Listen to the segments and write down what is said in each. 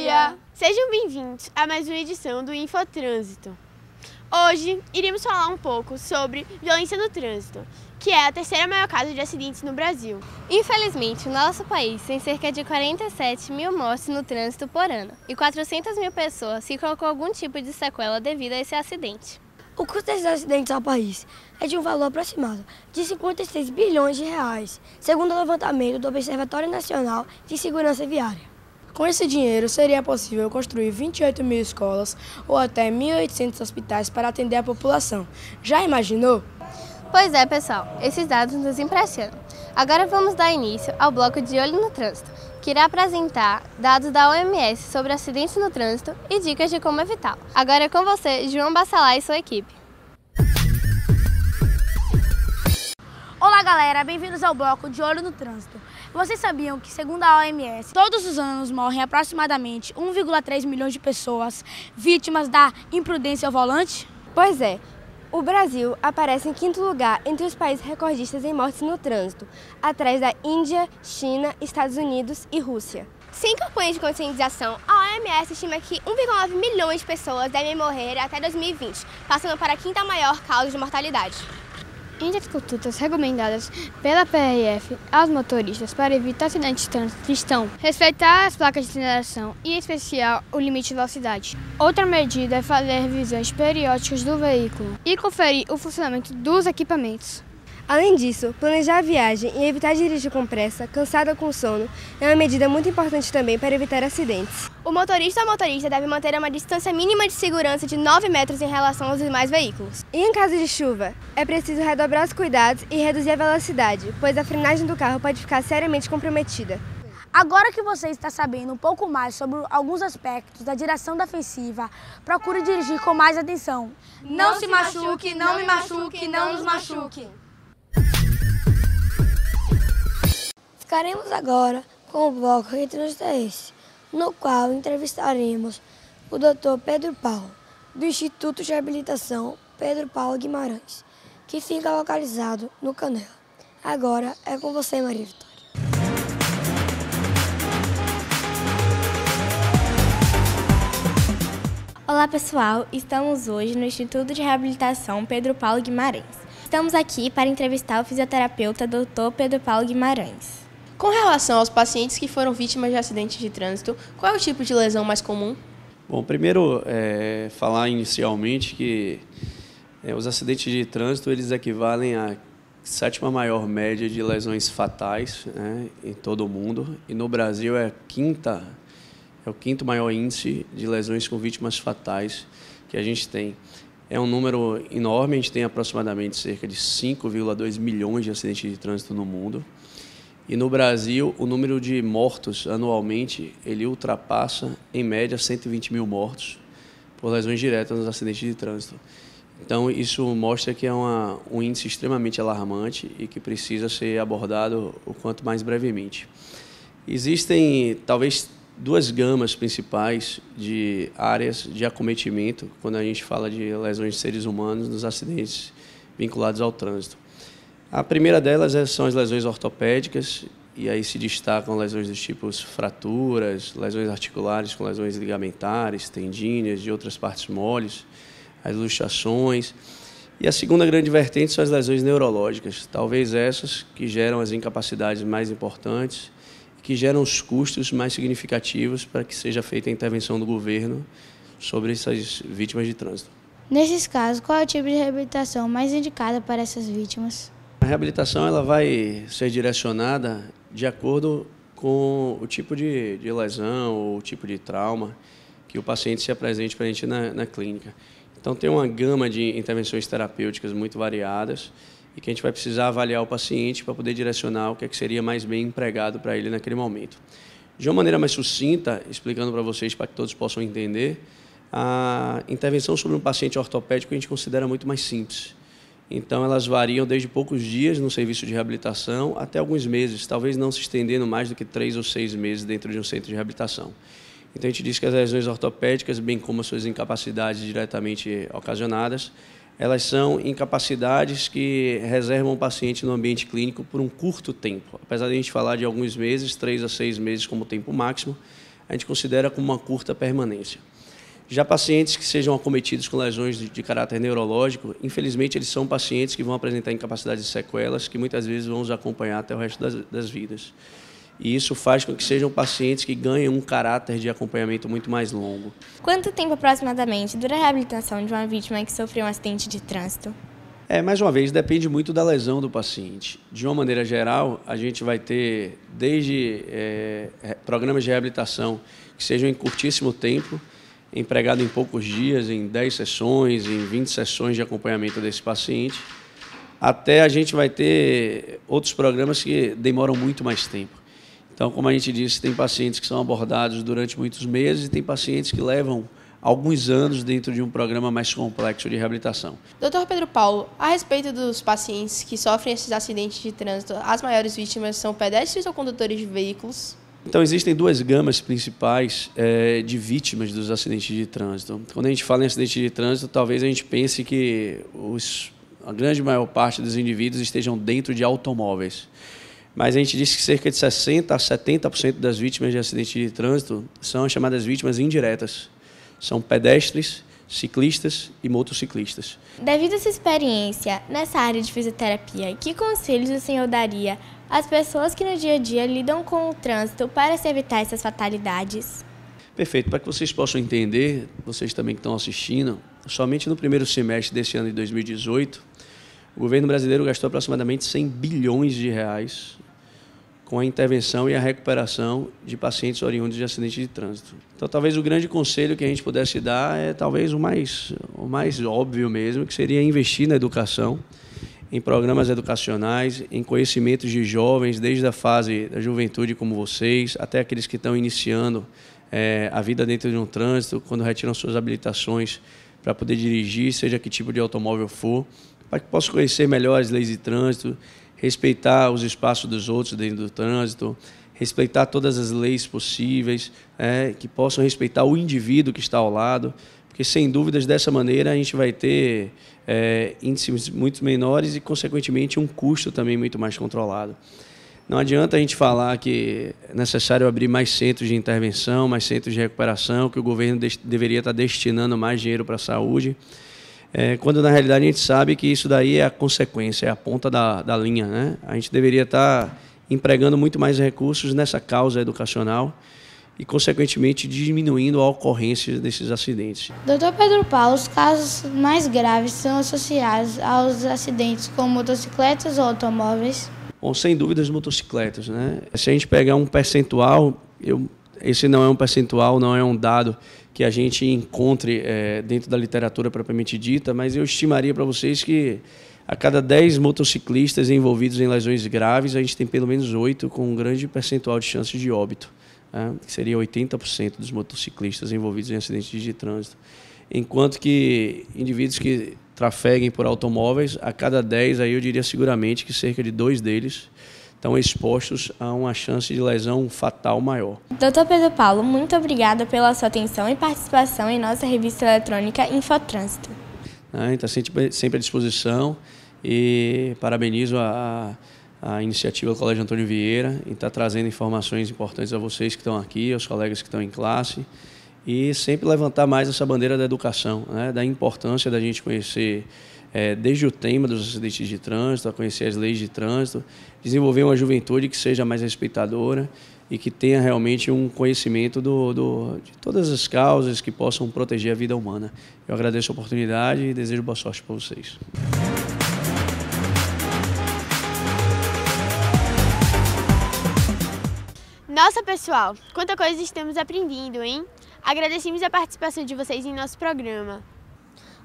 dia! Sejam bem-vindos a mais uma edição do Infotrânsito. Hoje iremos falar um pouco sobre violência no trânsito, que é a terceira maior causa de acidentes no Brasil. Infelizmente, o nosso país tem cerca de 47 mil mortes no trânsito por ano e 400 mil pessoas ficam com algum tipo de sequela devido a esse acidente. O custo desses acidentes ao país é de um valor aproximado de 56 bilhões de reais, segundo o levantamento do Observatório Nacional de Segurança Viária. Com esse dinheiro, seria possível construir 28 mil escolas ou até 1.800 hospitais para atender a população. Já imaginou? Pois é, pessoal, esses dados nos impressionam. Agora vamos dar início ao bloco de Olho no Trânsito, que irá apresentar dados da OMS sobre acidentes no trânsito e dicas de como evitá-lo. Agora é com você, João Bassalá e sua equipe. Olá galera, bem-vindos ao bloco de Olho no Trânsito. Vocês sabiam que, segundo a OMS, todos os anos morrem aproximadamente 1,3 milhões de pessoas vítimas da imprudência ao volante? Pois é, o Brasil aparece em quinto lugar entre os países recordistas em mortes no trânsito, atrás da Índia, China, Estados Unidos e Rússia. Sem campanha de conscientização, a OMS estima que 1,9 milhões de pessoas devem morrer até 2020, passando para a quinta maior causa de mortalidade. Entre as condutas recomendadas pela PRF aos motoristas para evitar acidentes de trânsito estão respeitar as placas de sinalização e, em especial, o limite de velocidade. Outra medida é fazer revisões periódicas do veículo e conferir o funcionamento dos equipamentos. Além disso, planejar a viagem e evitar dirigir com pressa, cansado ou com sono, é uma medida muito importante também para evitar acidentes. O motorista ou motorista deve manter uma distância mínima de segurança de 9 metros em relação aos demais veículos. E em caso de chuva, é preciso redobrar os cuidados e reduzir a velocidade, pois a frenagem do carro pode ficar seriamente comprometida. Agora que você está sabendo um pouco mais sobre alguns aspectos da direção defensiva, procure dirigir com mais atenção. Não se machuque, não me machuque, não nos machuque. Ficaremos agora com o bloco Que Trânsito é Esse?, no qual entrevistaremos o Dr. Pedro Paulo, do Instituto de Reabilitação Pedro Paulo Guimarães, que fica localizado no Canela. Agora é com você, Maria Vitória. Olá pessoal, estamos hoje no Instituto de Reabilitação Pedro Paulo Guimarães. Estamos aqui para entrevistar o fisioterapeuta Dr. Pedro Paulo Guimarães. Com relação aos pacientes que foram vítimas de acidentes de trânsito, qual é o tipo de lesão mais comum? Bom, primeiro, falar inicialmente que os acidentes de trânsito eles equivalem à sétima maior média de lesões fatais, né, em todo o mundo, e no Brasil é o quinto maior índice de lesões com vítimas fatais que a gente tem. É um número enorme, a gente tem aproximadamente cerca de 5,2 milhões de acidentes de trânsito no mundo. E no Brasil, o número de mortos anualmente, ele ultrapassa, em média, 120 mil mortos por lesões diretas nos acidentes de trânsito. Então, isso mostra que é um índice extremamente alarmante e que precisa ser abordado o quanto mais brevemente. Existem, talvez, duas gamas principais de áreas de acometimento quando a gente fala de lesões de seres humanos nos acidentes vinculados ao trânsito. A primeira delas são as lesões ortopédicas, e aí se destacam lesões dos tipos fraturas, lesões articulares com lesões ligamentares, tendíneas, de outras partes moles, as luxações. E a segunda grande vertente são as lesões neurológicas, talvez essas que geram as incapacidades mais importantes, que geram os custos mais significativos para que seja feita a intervenção do governo sobre essas vítimas de trânsito. Nesses casos, qual é o tipo de reabilitação mais indicada para essas vítimas? A reabilitação ela vai ser direcionada de acordo com o tipo de lesão ou o tipo de trauma que o paciente se apresente para a gente na clínica. Então, tem uma gama de intervenções terapêuticas muito variadas e que a gente vai precisar avaliar o paciente para poder direcionar o que seria mais bem empregado para ele naquele momento. De uma maneira mais sucinta, explicando para vocês, para que todos possam entender, a intervenção sobre um paciente ortopédico a gente considera muito mais simples. Então, elas variam desde poucos dias no serviço de reabilitação até alguns meses, talvez não se estendendo mais do que 3 ou 6 meses dentro de um centro de reabilitação. Então, a gente diz que as lesões ortopédicas, bem como as suas incapacidades diretamente ocasionadas, elas são incapacidades que reservam o paciente no ambiente clínico por um curto tempo. Apesar de a gente falar de alguns meses, 3 a 6 meses como tempo máximo, a gente considera como uma curta permanência. Já pacientes que sejam acometidos com lesões de caráter neurológico, infelizmente, eles são pacientes que vão apresentar incapacidade de sequelas, que muitas vezes vão os acompanhar até o resto das vidas. E isso faz com que sejam pacientes que ganhem um caráter de acompanhamento muito mais longo. Quanto tempo aproximadamente dura a reabilitação de uma vítima que sofreu um acidente de trânsito? Mais uma vez, depende muito da lesão do paciente. De uma maneira geral, a gente vai ter desde programas de reabilitação que sejam em curtíssimo tempo, empregado em poucos dias, em 10 sessões, em 20 sessões de acompanhamento desse paciente, até a gente vai ter outros programas que demoram muito mais tempo. Então, como a gente disse, tem pacientes que são abordados durante muitos meses e tem pacientes que levam alguns anos dentro de um programa mais complexo de reabilitação. Dr. Pedro Paulo, a respeito dos pacientes que sofrem esses acidentes de trânsito, as maiores vítimas são pedestres ou condutores de veículos? Então, existem duas gamas principais de vítimas dos acidentes de trânsito. Quando a gente fala em acidente de trânsito, talvez a gente pense que a grande maior parte dos indivíduos estejam dentro de automóveis. Mas a gente disse que cerca de 60% a 70% das vítimas de acidente de trânsito são as chamadas vítimas indiretas. São pedestres, ciclistas e motociclistas. Devido a essa experiência nessa área de fisioterapia, que conselhos o senhor daria às pessoas que no dia a dia lidam com o trânsito para se evitar essas fatalidades? Perfeito. Para que vocês possam entender, vocês também que estão assistindo, somente no primeiro semestre desse ano de 2018, o governo brasileiro gastou aproximadamente 100 bilhões de reais com a intervenção e a recuperação de pacientes oriundos de acidentes de trânsito. Então, talvez o grande conselho que a gente pudesse dar é talvez o mais óbvio mesmo, que seria investir na educação, em programas educacionais, em conhecimentos de jovens, desde a fase da juventude como vocês, até aqueles que estão iniciando a vida dentro de um trânsito, quando retiram suas habilitações para poder dirigir, seja que tipo de automóvel for, para que possam conhecer melhor as leis de trânsito, respeitar os espaços dos outros dentro do trânsito, respeitar todas as leis possíveis, que possam respeitar o indivíduo que está ao lado, porque, sem dúvidas, dessa maneira a gente vai ter índices muito menores e, consequentemente, um custo também muito mais controlado. Não adianta a gente falar que é necessário abrir mais centros de intervenção, mais centros de recuperação, que o governo deveria estar destinando mais dinheiro para a saúde, quando na realidade a gente sabe que isso daí é a consequência, é a ponta da linha, né? A gente deveria estar empregando muito mais recursos nessa causa educacional e, consequentemente, diminuindo a ocorrência desses acidentes. Dr. Pedro Paulo, os casos mais graves são associados aos acidentes com motocicletas ou automóveis? Bom, sem dúvida as motocicletas, né? Se a gente pegar um percentual, esse não é um percentual, não é um dado que a gente encontre dentro da literatura propriamente dita, mas eu estimaria para vocês que a cada 10 motociclistas envolvidos em lesões graves, a gente tem pelo menos 8 com um grande percentual de chances de óbito, que seria 80% dos motociclistas envolvidos em acidentes de trânsito. Enquanto que indivíduos que trafeguem por automóveis, a cada 10, aí eu diria seguramente que cerca de 2 deles estão expostos a uma chance de lesão fatal maior. Dr. Pedro Paulo, muito obrigada pela sua atenção e participação em nossa revista eletrônica Infotrânsito. Está sempre à disposição e parabenizo a iniciativa do Colégio Antônio Vieira em estar trazendo informações importantes a vocês que estão aqui, aos colegas que estão em classe, e sempre levantar mais essa bandeira da educação, né, da importância da gente conhecer desde o tema dos acidentes de trânsito, a conhecer as leis de trânsito, desenvolver uma juventude que seja mais respeitadora e que tenha realmente um conhecimento de todas as causas que possam proteger a vida humana. Eu agradeço a oportunidade e desejo boa sorte para vocês. Nossa, pessoal, quanta coisa estamos aprendendo, hein? Agradecemos a participação de vocês em nosso programa.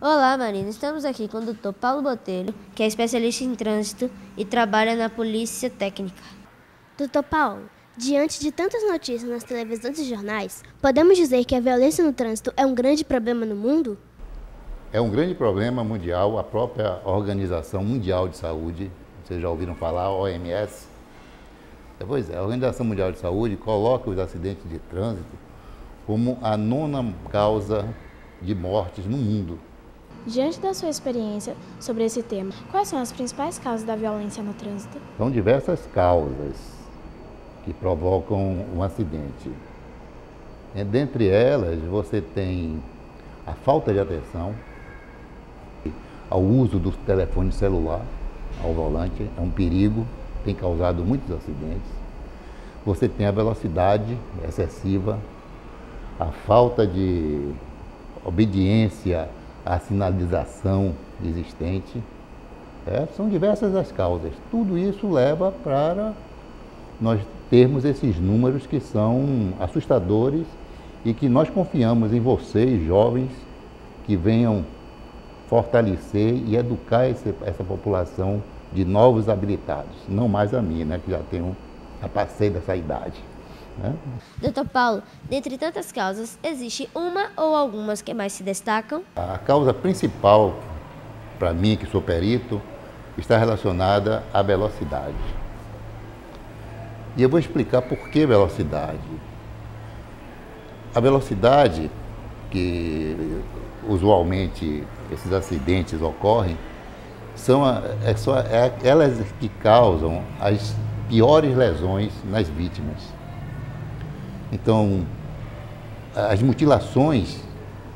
Olá, Marina. Estamos aqui com o Dr. Paulo Botelho, que é especialista em trânsito e trabalha na Polícia Técnica. Dr. Paulo, diante de tantas notícias nas televisões e jornais, podemos dizer que a violência no trânsito é um grande problema no mundo? É um grande problema mundial. A própria Organização Mundial de Saúde, vocês já ouviram falar, OMS? Pois é, a Organização Mundial de Saúde coloca os acidentes de trânsito como a 9ª causa de mortes no mundo. Diante da sua experiência sobre esse tema, quais são as principais causas da violência no trânsito? São diversas causas que provocam um acidente. Dentre elas, você tem a falta de atenção, ao uso do telefone celular ao volante, é um perigo, tem causado muitos acidentes. Você tem a velocidade excessiva, a falta de obediência à sinalização existente. São diversas as causas. Tudo isso leva para nós termos esses números que são assustadores e que nós confiamos em vocês, jovens, que venham fortalecer e educar essa população de novos habilitados. Não mais a mim, né, que já passei dessa idade. Né? Dr. Paulo, dentre tantas causas, existe uma ou algumas que mais se destacam? A causa principal, para mim, que sou perito, está relacionada à velocidade. E eu vou explicar por que velocidade. A velocidade que usualmente esses acidentes ocorrem são elas que causam as piores lesões nas vítimas. Então, as mutilações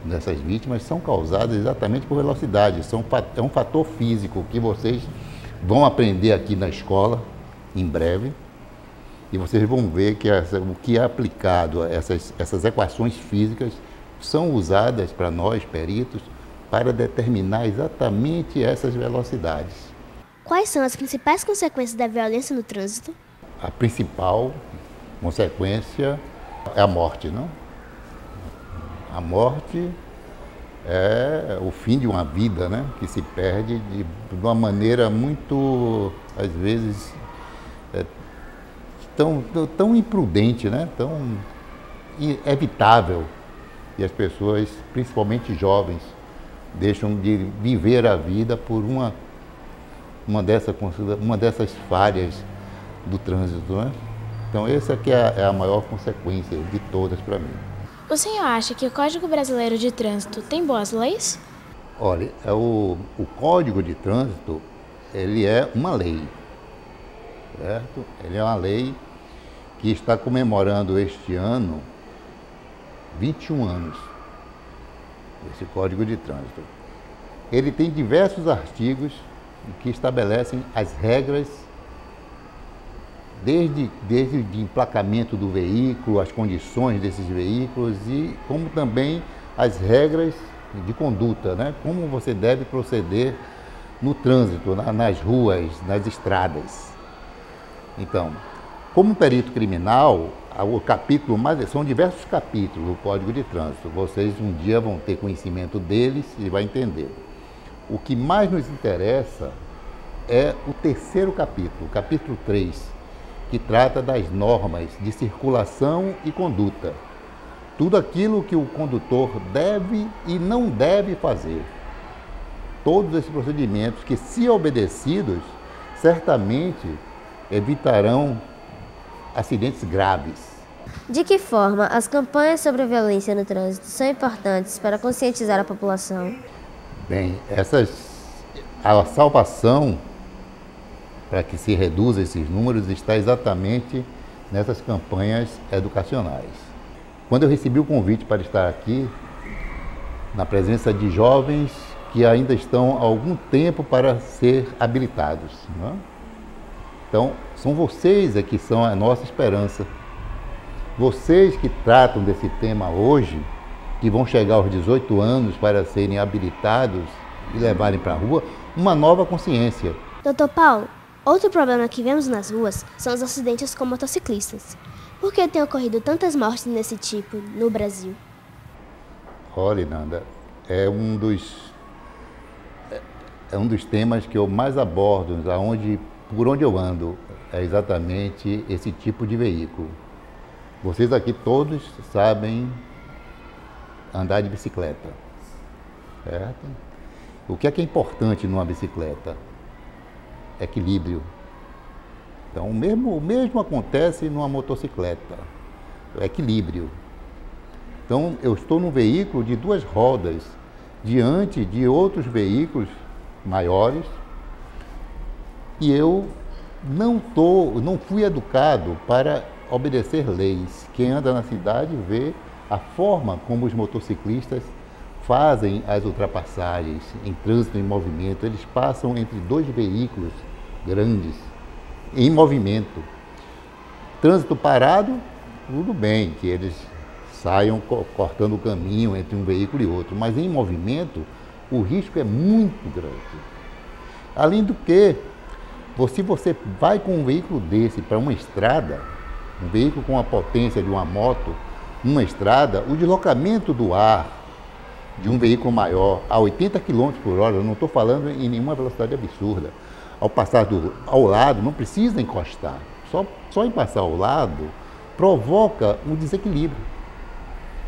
dessas vítimas são causadas exatamente por velocidade. É um fator físico que vocês vão aprender aqui na escola em breve. E vocês vão ver que o que é aplicado a essas equações físicas são usadas para nós, peritos, para determinar exatamente essas velocidades. Quais são as principais consequências da violência no trânsito? A principal consequência é a morte, não? A morte é o fim de uma vida, né? Que se perde de uma maneira muito, às vezes, tão imprudente, né? Tão evitável. E as pessoas, principalmente jovens, deixam de viver a vida por uma dessas falhas do trânsito, né? Então essa aqui é a maior consequência de todas para mim. O senhor acha que o Código Brasileiro de Trânsito tem boas leis? Olha, o Código de Trânsito, ele é uma lei, certo? Ele é uma lei que está comemorando este ano 21 anos, esse Código de Trânsito. Ele tem diversos artigos que estabelecem as regras, desde o emplacamento do veículo, as condições desses veículos e como também as regras de conduta, né? Como você deve proceder no trânsito, nas ruas, nas estradas. Então, como perito criminal, o capítulo são diversos capítulos do Código de Trânsito. Vocês um dia vão ter conhecimento deles e vai entender. O que mais nos interessa é o terceiro capítulo, o capítulo 3, que trata das normas de circulação e conduta. Tudo aquilo que o condutor deve e não deve fazer. Todos esses procedimentos que, se obedecidos, certamente evitarão acidentes graves. De que forma as campanhas sobre a violência no trânsito são importantes para conscientizar a população? Bem, a salvação para que se reduza esses números está exatamente nessas campanhas educacionais. Quando eu recebi o convite para estar aqui, na presença de jovens que ainda estão há algum tempo para ser habilitados, não é? Então, são vocês que são a nossa esperança. Vocês que tratam desse tema hoje, que vão chegar aos 18 anos para serem habilitados e levarem para a rua uma nova consciência. Dr. Paulo, outro problema que vemos nas ruas são os acidentes com motociclistas. Por que tem ocorrido tantas mortes desse tipo no Brasil? Olha, Nanda, é um dos temas que eu mais abordo, por onde eu ando, é exatamente esse tipo de veículo. Vocês aqui todos sabem andar de bicicleta, certo? O que é importante numa bicicleta? Equilíbrio. Então, o mesmo acontece numa motocicleta, equilíbrio. Então, eu estou num veículo de duas rodas, diante de outros veículos maiores, e eu não fui educado para obedecer leis. Quem anda na cidade vê a forma como os motociclistas fazem as ultrapassagens em trânsito em movimento. Eles passam entre dois veículos grandes em movimento. Trânsito parado, tudo bem que eles saiam cortando o caminho entre um veículo e outro, mas em movimento o risco é muito grande. Além do que, se você vai com um veículo desse para uma estrada, um veículo com a potência de uma moto, numa estrada, o deslocamento do ar de um veículo maior a 80 km por hora, eu não estou falando em nenhuma velocidade absurda, ao passar ao lado, não precisa encostar, só em passar ao lado provoca um desequilíbrio.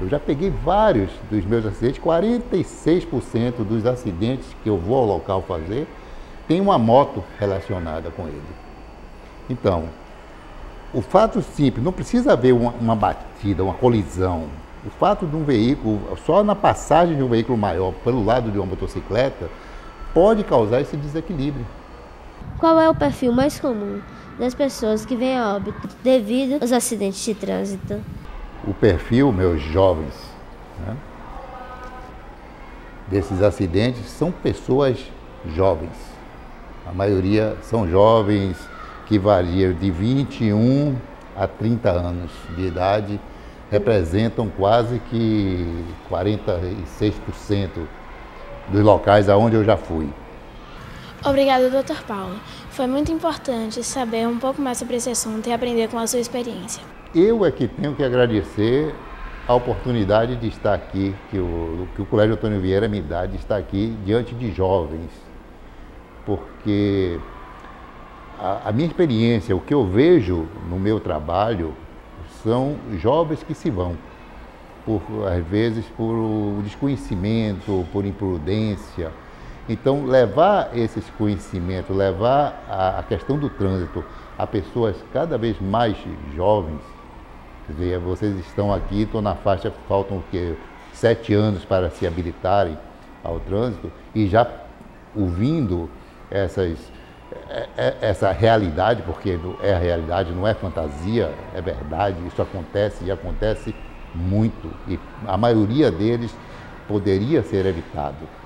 Eu já peguei vários dos meus acidentes, 46% dos acidentes que eu vou ao local fazer, tem uma moto relacionada com ele. Então, o fato simples, não precisa haver uma batida, uma colisão. O fato de um veículo, só na passagem de um veículo maior pelo lado de uma motocicleta, pode causar esse desequilíbrio. Qual é o perfil mais comum das pessoas que vêm a óbito devido aos acidentes de trânsito? O perfil, meus jovens, né, desses acidentes são pessoas jovens. A maioria são jovens que variam de 21 a 30 anos de idade, representam quase que 46% dos locais aonde eu já fui. Obrigada, Dr. Paulo. Foi muito importante saber um pouco mais sobre esse assunto e aprender com a sua experiência. Eu é que tenho que agradecer a oportunidade de estar aqui, que o Colégio Antônio Vieira me dá, de estar aqui diante de jovens, porque a minha experiência, o que eu vejo no meu trabalho, são jovens que se vão, às vezes por desconhecimento, por imprudência. Então, levar esses conhecimentos, levar a questão do trânsito a pessoas cada vez mais jovens, quer dizer, vocês estão aqui, estão na faixa, faltam o quê? 7 anos para se habilitarem ao trânsito, e já ouvindo essa realidade, porque é a realidade, não é fantasia, é verdade, isso acontece e acontece muito, e a maioria deles poderia ser evitado.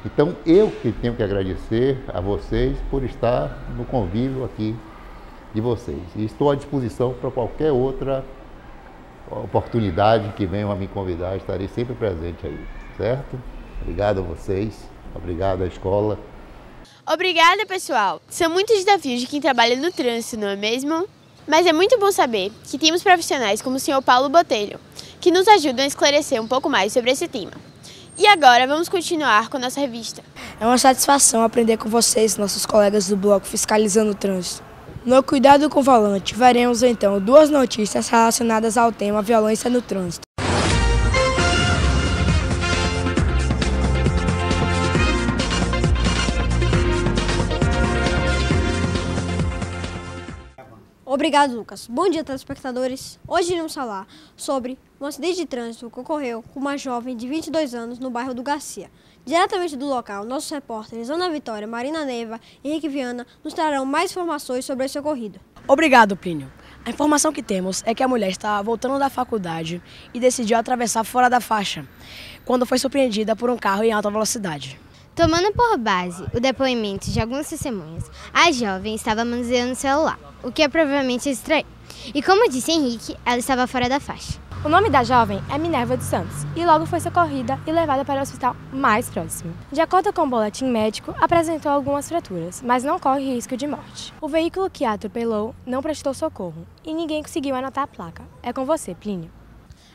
Então, eu que tenho que agradecer a vocês por estar no convívio aqui de vocês. E estou à disposição para qualquer outra oportunidade que venham a me convidar, estarei sempre presente aí, certo? Obrigado a vocês, obrigado à escola. Obrigada, pessoal! São muitos desafios de quem trabalha no trânsito, não é mesmo? Mas é muito bom saber que temos profissionais como o Sr. Paulo Botelho, que nos ajudam a esclarecer um pouco mais sobre esse tema. E agora vamos continuar com a nossa revista. É uma satisfação aprender com vocês, nossos colegas do bloco Fiscalizando o Trânsito. No Cuidado com o Volante, veremos então 2 notícias relacionadas ao tema violência no trânsito. Obrigado, Lucas. Bom dia, telespectadores. Hoje iremos falar sobre um acidente de trânsito que ocorreu com uma jovem de 22 anos no bairro do Garcia. Diretamente do local, nossos repórteres Ana Vitória, Marina Neiva e Henrique Viana nos trarão mais informações sobre esse ocorrido. Obrigado, Plínio. A informação que temos é que a mulher estava voltando da faculdade e decidiu atravessar fora da faixa, quando foi surpreendida por um carro em alta velocidade. Tomando por base o depoimento de algumas testemunhas, a jovem estava manuseando o celular, o que é provavelmente estranho. E como disse Henrique, ela estava fora da faixa. O nome da jovem é Minerva dos Santos e logo foi socorrida e levada para o hospital mais próximo. De acordo com o boletim médico, apresentou algumas fraturas, mas não corre risco de morte. O veículo que a atropelou não prestou socorro e ninguém conseguiu anotar a placa. É com você, Plínio.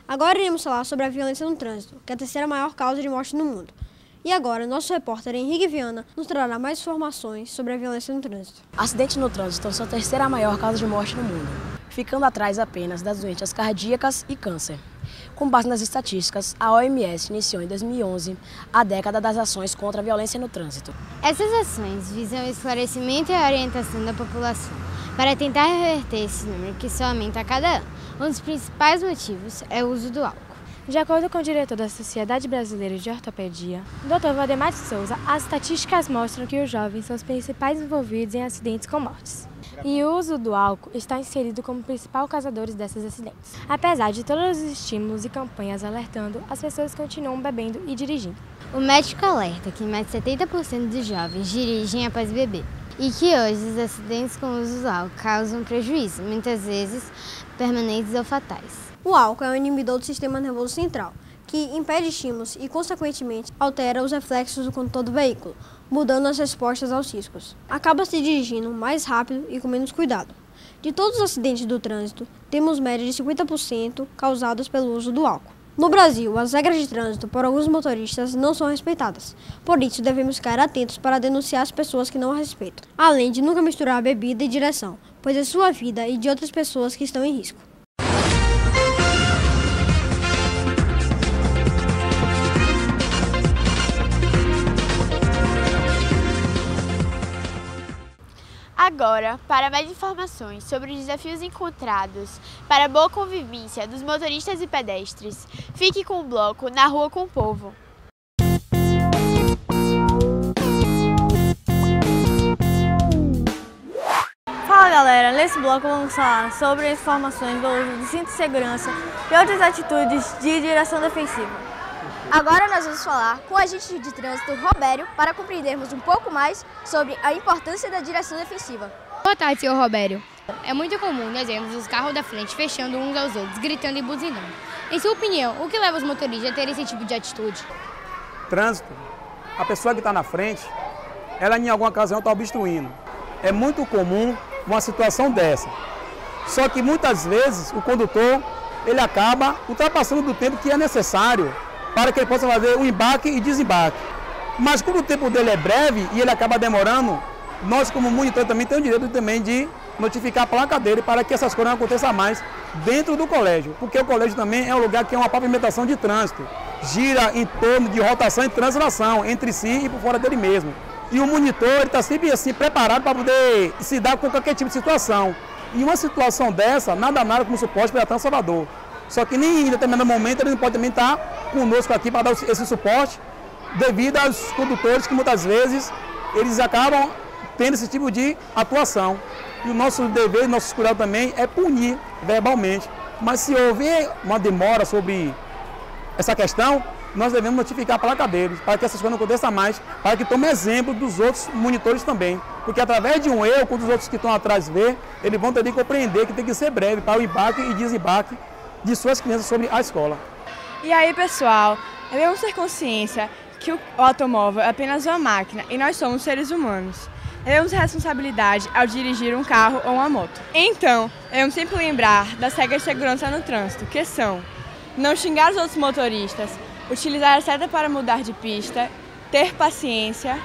Agora iremos falar sobre a violência no trânsito, que é a terceira maior causa de morte no mundo. E agora, nosso repórter Henrique Viana nos trará mais informações sobre a violência no trânsito. Acidentes no trânsito são a terceira maior causa de morte no mundo, ficando atrás apenas das doenças cardíacas e câncer. Com base nas estatísticas, a OMS iniciou em 2011 a década das ações contra a violência no trânsito. Essas ações visam o esclarecimento e a orientação da população para tentar reverter esse número que só aumenta a cada ano. Um dos principais motivos é o uso do álcool. De acordo com o diretor da Sociedade Brasileira de Ortopedia, Dr. Valdemar de Souza, as estatísticas mostram que os jovens são os principais envolvidos em acidentes com mortes. E o uso do álcool está inserido como principal causador desses acidentes. Apesar de todos os estímulos e campanhas alertando, as pessoas continuam bebendo e dirigindo. O médico alerta que mais de 70% dos jovens dirigem após beber e que hoje os acidentes com o uso do álcool causam prejuízo, muitas vezes permanentes ou fatais. O álcool é um inibidor do sistema nervoso central, que impede estímulos e, consequentemente, altera os reflexos do condutor do veículo, mudando as respostas aos riscos. Acaba-se dirigindo mais rápido e com menos cuidado. De todos os acidentes do trânsito, temos média de 50% causados pelo uso do álcool. No Brasil, as regras de trânsito por alguns motoristas não são respeitadas. Por isso, devemos ficar atentos para denunciar as pessoas que não a respeitam. Além de nunca misturar bebida e direção, pois é sua vida e de outras pessoas que estão em risco. Agora, para mais informações sobre os desafios encontrados para a boa convivência dos motoristas e pedestres, fique com o bloco Na Rua com o Povo. Fala galera, nesse bloco vamos falar sobre informações do uso do cinto de segurança e outras atitudes de direção defensiva. Agora nós vamos falar com o agente de trânsito, Robério, para compreendermos um pouco mais sobre a importância da direção defensiva. Boa tarde, senhor Robério. É muito comum nós vermos os carros da frente fechando uns aos outros, gritando e buzinando. Em sua opinião, o que leva os motoristas a ter esse tipo de atitude? Trânsito, a pessoa que está na frente, ela em alguma ocasião está obstruindo. É muito comum uma situação dessa. Só que muitas vezes o condutor, ele acaba ultrapassando do tempo que é necessário para que ele possa fazer o embarque e desembarque. Mas como o tempo dele é breve e ele acaba demorando, nós como monitor também temos o direito também de notificar a placa dele para que essas coisas não aconteçam mais dentro do colégio, porque o colégio também é um lugar que é uma pavimentação de trânsito, gira em torno de rotação e translação entre si e por fora dele mesmo. E o monitor está sempre assim preparado para poder se dar com qualquer tipo de situação. E uma situação dessa, nada como suporte para a Salvador. Só que nem em determinado momento ele não pode também estar conosco aqui para dar esse suporte, devido aos condutores que muitas vezes eles acabam tendo esse tipo de atuação. E o nosso dever, nosso cuidado também é punir verbalmente. Mas se houver uma demora sobre essa questão, nós devemos notificar a placa deles, para que essas coisas não aconteçam mais, para que tome exemplo dos outros monitores também. Porque através de um erro, quando os outros que estão atrás ver, eles vão ter que compreender que tem que ser breve para o embarque e desembarque de suas crianças sobre a escola. E aí, pessoal, devemos ter consciência que o automóvel é apenas uma máquina e nós somos seres humanos. Devemos ter responsabilidade ao dirigir um carro ou uma moto. Então, devemos sempre lembrar das regras de segurança no trânsito, que são não xingar os outros motoristas, utilizar a seta para mudar de pista, ter paciência,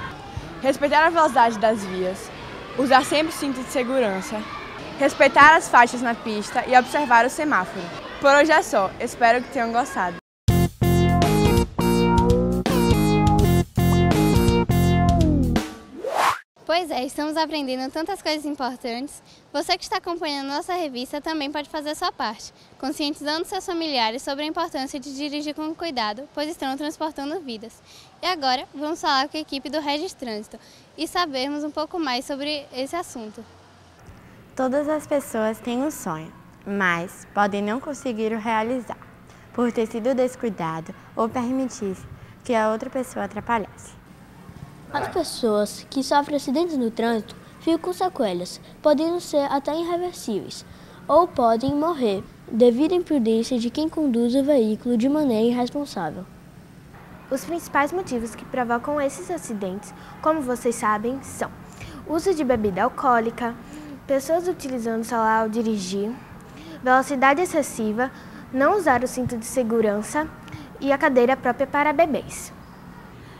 respeitar a velocidade das vias, usar sempre o cinto de segurança, respeitar as faixas na pista e observar o semáforo. Por hoje é só, espero que tenham gostado. Pois é, estamos aprendendo tantas coisas importantes. Você que está acompanhando nossa revista também pode fazer a sua parte, conscientizando seus familiares sobre a importância de dirigir com cuidado, pois estão transportando vidas. E agora, vamos falar com a equipe do Regis Trânsito e sabermos um pouco mais sobre esse assunto. Todas as pessoas têm um sonho, mas podem não conseguir o realizar, por ter sido descuidado ou permitir que a outra pessoa atrapalhasse. As pessoas que sofrem acidentes no trânsito ficam com sequelas, podendo ser até irreversíveis, ou podem morrer devido à imprudência de quem conduz o veículo de maneira irresponsável. Os principais motivos que provocam esses acidentes, como vocês sabem, são uso de bebida alcoólica, pessoas utilizando o celular ao dirigir, velocidade excessiva, não usar o cinto de segurança e a cadeira própria para bebês.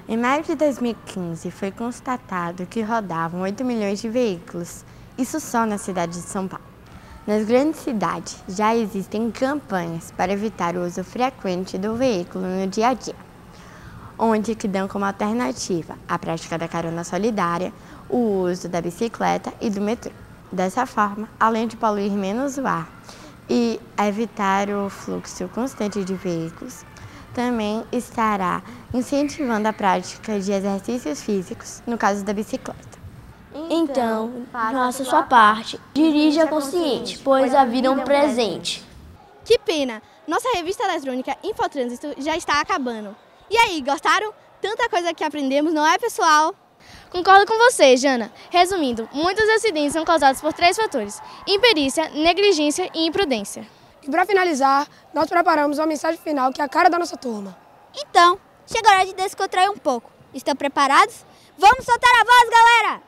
Em maio de 2015, foi constatado que rodavam 8 milhões de veículos, isso só na cidade de São Paulo. Nas grandes cidades, já existem campanhas para evitar o uso frequente do veículo no dia a dia, onde que dão como alternativa a prática da carona solidária, o uso da bicicleta e do metrô. Dessa forma, além de poluir menos o ar e evitar o fluxo constante de veículos, também estará incentivando a prática de exercícios físicos, no caso da bicicleta. Então, faça sua parte, dirija consciente, pois a vida é um presente. Que pena! Nossa revista eletrônica Infotrânsito já está acabando. E aí, gostaram? Tanta coisa que aprendemos, não é, pessoal? Concordo com você, Jana. Resumindo, muitos acidentes são causados por 3 fatores: imperícia, negligência e imprudência. E para finalizar, nós preparamos uma mensagem final que é a cara da nossa turma. Então, chegou a hora de descontrair um pouco. Estão preparados? Vamos soltar a voz, galera!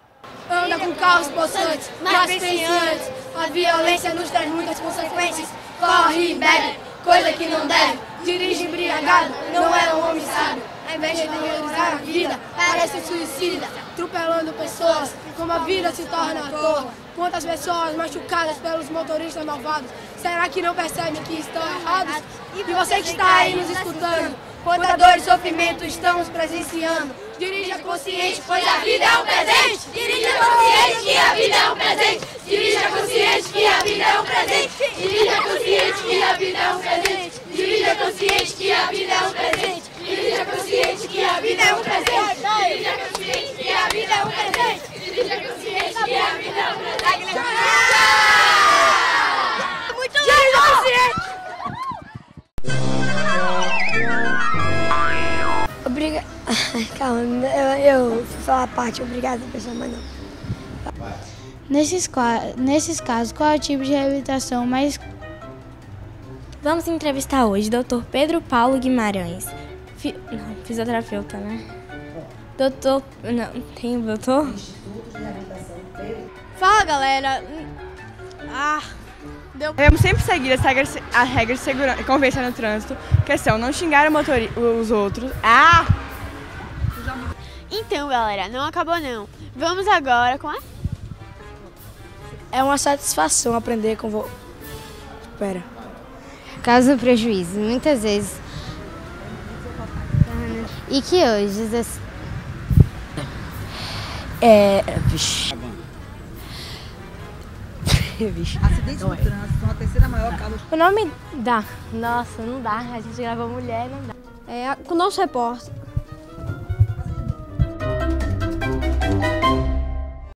Anda com carros possantes, mas pense antes. A violência nos traz muitas consequências. Corre e bebe, coisa que não deve. Dirige embriagado, não é um homem sábio. Ao invés de valorizar a vida, parece suicida. Atropelando pessoas, como a vida se torna à toa. Quantas pessoas machucadas pelos motoristas malvados. Será que não percebem que estão errados? E você que está aí nos escutando, quanta dor e sofrimento estamos presenciando. Dirija consciente, pois a vida é um presente. Dirija consciente que a vida é um presente. Dirija consciente que a vida é um presente. Dirija consciente que a vida é um presente. Dirija consciente que a vida é um presente. Dirija consciente que a vida é um presente. Dirija consciente que a vida é um presente. Dirija consciente que a vida é um presente. Muito bom! Obrigado. Calma, eu fui falar a parte. Obrigado, pessoal, mas não. Nesses casos, qual é o tipo de reabilitação mais... Vamos entrevistar hoje o Dr. Pedro Paulo Guimarães, fisioterapeuta, né? Doutor... Não, tem doutor? Fala, galera. Devemos sempre seguir as regras de segurança e convivência no trânsito, que são não xingar os outros. Então, galera, não acabou não. Vamos agora com a... É uma satisfação aprender com... Espera. Causa prejuízo, muitas vezes. E que hoje... Vixe. Acidentes no trânsito são a terceira maior causa. O nome dá. Nossa, não dá. A gente gravou mulher, não dá. Com o nosso repórter,